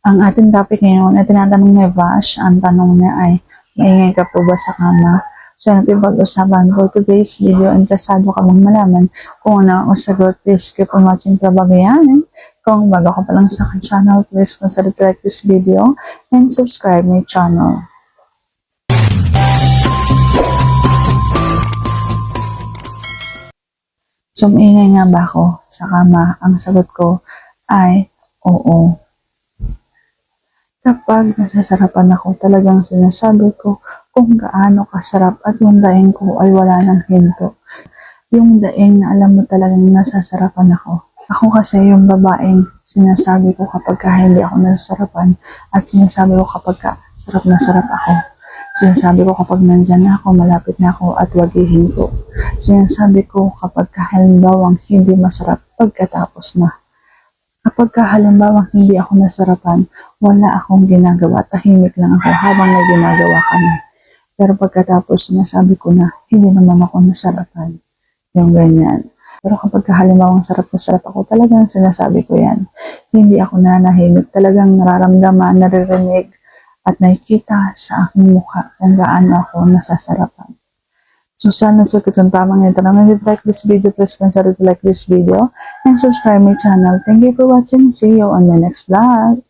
Ang ating topic ngayon ay tinatanong ni Vash. Ang tanong niya ay, maingay ka po ba sa kama? So, natin pag-usapan for today's video. Interesado ka bang malaman kung ano ang sagot? Please keep on watching para bagayanin. Kung bago ka pa lang sa aking channel, please consider to like this video and subscribe my channel. So, maingay nga ba ako sa kama? Ang sagot ko ay oo. Kapag nasasarapan ako, talagang sinasabi ko kung gaano kasarap at yung daing ko ay wala ng hinto. Yung daing na alam mo talagang nasasarapan ako. Ako kasi yung babaeng sinasabi ko kapag hindi ako nasasarapan at sinasabi ko kapag sarap na sarap ako. Sinasabi ko kapag nandyan na ako, malapit na ako at wag ihinto. Sinasabi ko kapag halimbawang hindi masarap pagkatapos na. Kapag halimbawa hindi ako nasarapan, wala akong ginagawa, tahimik lang ako habang may ginagawa kami. Pero pagkatapos sinasabi ko na, hindi naman ako nasarapan. Yung ganyan. Pero kapag halimbawa sarap na sarap ako, talagang sinasabi ko yan. Hindi ako nanahimik, talagang nararamdaman, naririnig, at nakikita sa aking mukha kung gaano ako nasasarapan. So, sana sagot yung tamang ito. If you like this video, please consider to like this video and subscribe my channel. Thank you for watching. See you on my next vlog.